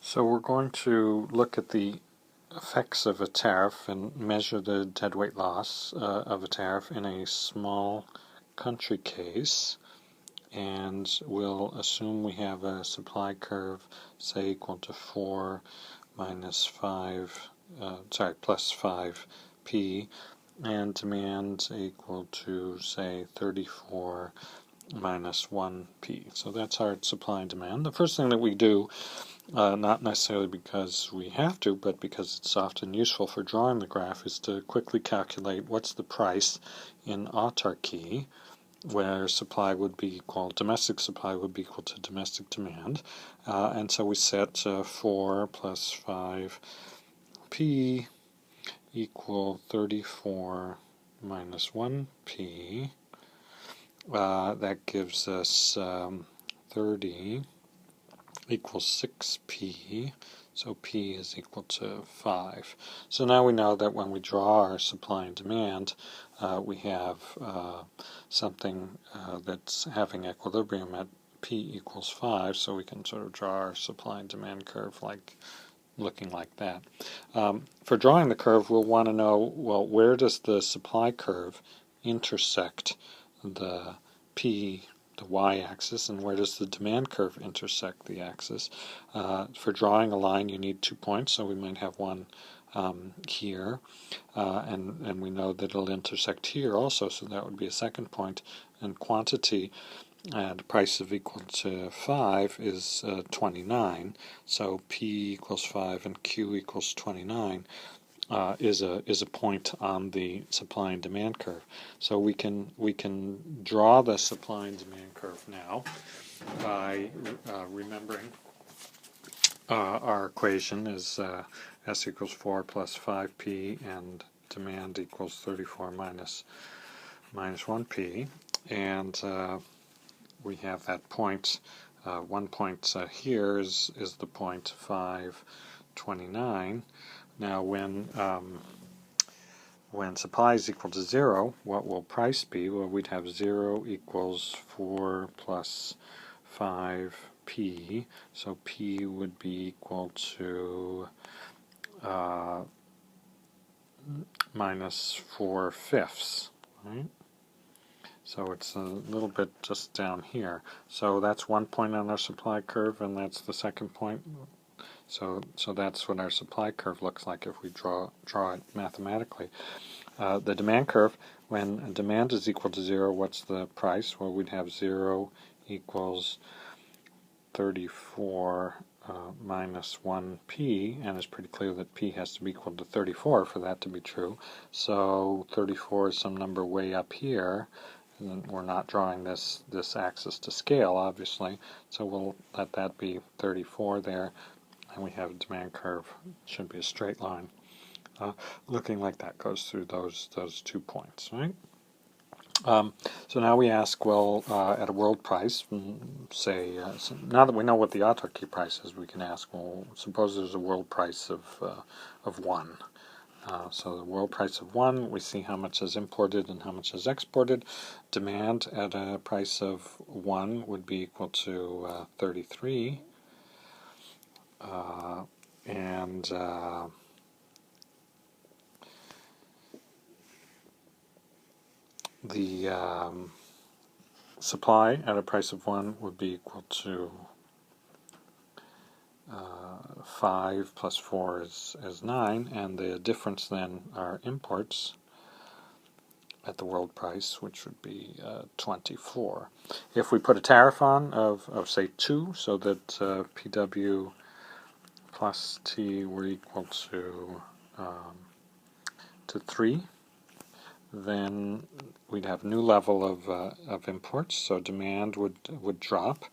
So we're going to look at the effects of a tariff and measure the deadweight loss of a tariff in a small country case, and we'll assume we have a supply curve, say, equal to 4 minus 5, plus 5p, and demand equal to, say, 34 minus 1p. So that's our supply and demand. The first thing that we do, not necessarily because we have to, but because it's often useful for drawing the graph, is to quickly calculate what's the price in autarky, where supply would be equal, domestic supply would be equal to domestic demand. And so we set 4 plus 5p equal 34 minus 1p. That gives us 30 equals 6p, so p is equal to 5. So now we know that when we draw our supply and demand, we have something that's having equilibrium at p equals 5, so we can sort of draw our supply and demand curve looking like that. For drawing the curve, we'll want to know, well, where does the supply curve intersect the the y-axis, and where does the demand curve intersect the axis? For drawing a line, you need 2 points, so we might have one here, and we know that it'll intersect here also, so that would be a second point. And quantity at price of equal to 5 is 29, so p equals 5 and q equals 29. Is a point on the supply and demand curve. So we can draw the supply and demand curve now by remembering our equation is s equals 4 plus 5p and demand equals 34 minus 1p, and we have that point. One point here is the point 529. Now, when supply is equal to 0, what will price be? Well, we'd have 0 equals 4 plus 5p, so p would be equal to minus 4/5, right? So it's a little bit just down here. So that's one point on our supply curve, and that's the second point. So that's what our supply curve looks like if we draw it mathematically. The demand curve, when demand is equal to 0, what's the price? Well, we'd have 0 equals 34 minus 1p, and it's pretty clear that p has to be equal to 34 for that to be true. So 34 is some number way up here, and we're not drawing this axis to scale, obviously, so we'll let that be 34 there. And we have a demand curve, should be a straight line, looking like that goes through those 2 points, right? So now we ask, well, at a world price, say, so now that we know what the autarky price is, we can ask, well, suppose there's a world price of 1. So the world price of 1, we see how much is imported and how much is exported. Demand at a price of 1 would be equal to 33. And the supply at a price of 1 would be equal to 5 plus 4 is 9, and the difference then are imports at the world price, which would be 24. If we put a tariff on of say 2, so that PW plus T were equal to 3, then we'd have a new level of imports, so demand would drop.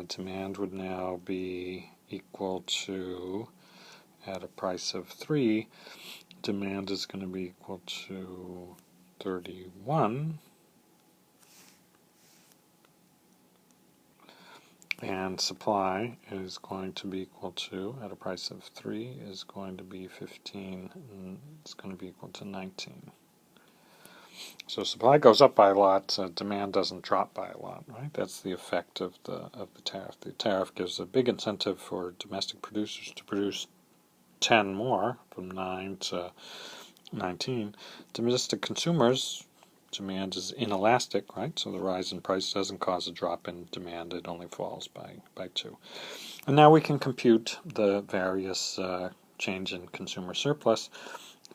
Demand would now be equal to, at a price of 3, demand is going to be equal to 31, and supply is going to be equal to, at a price of 3, is going to be 15, and it's going to be equal to 19. So supply goes up by a lot, demand doesn't drop by a lot, right? That's the effect of the tariff. The tariff gives a big incentive for domestic producers to produce 10 more, from 9 to 19. Domestic consumers, demand is inelastic, right? So the rise in price doesn't cause a drop in demand, it only falls by 2. And now we can compute the various change in consumer surplus,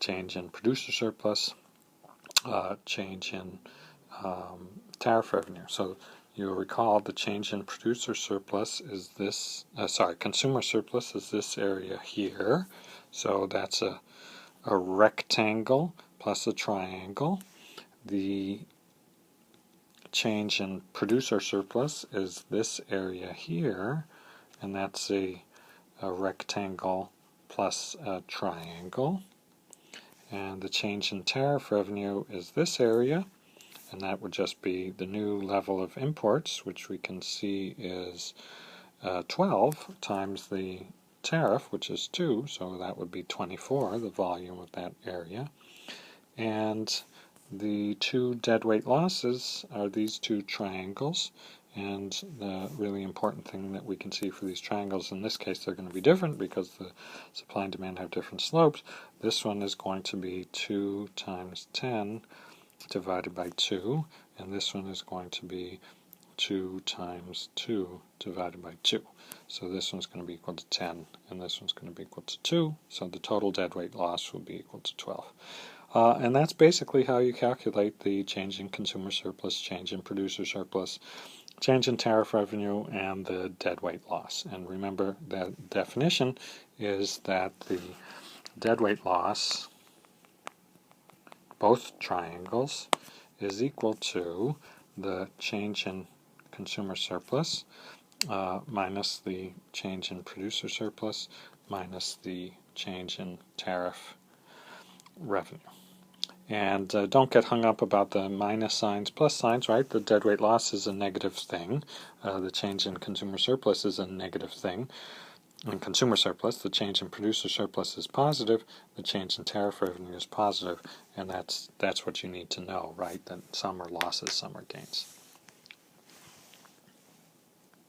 change in producer surplus, change in tariff revenue. So you'll recall the change in producer surplus is this, consumer surplus is this area here. So that's a rectangle plus a triangle. The change in producer surplus is this area here, and that's a rectangle plus a triangle. And the change in tariff revenue is this area, and that would just be the new level of imports, which we can see is 12 times the tariff, which is 2, so that would be 24, the volume of that area. And the two deadweight losses are these two triangles, and the really important thing that we can see for these triangles, in this case they're going to be different because the supply and demand have different slopes. This one is going to be 2 times 10 divided by 2, and this one is going to be 2 times 2 divided by 2. So this one's going to be equal to 10, and this one's going to be equal to 2, so the total deadweight loss will be equal to 12. And that's basically how you calculate the change in consumer surplus, change in producer surplus, change in tariff revenue, and the deadweight loss. And remember that definition is that the deadweight loss, both triangles, is equal to the change in consumer surplus minus the change in producer surplus minus the change in tariff revenue. And don't get hung up about the minus signs, plus signs, right? The deadweight loss is a negative thing. The change in consumer surplus is a negative thing. In consumer surplus, the change in producer surplus is positive. The change in tariff revenue is positive. And that's what you need to know, right? That some are losses, some are gains.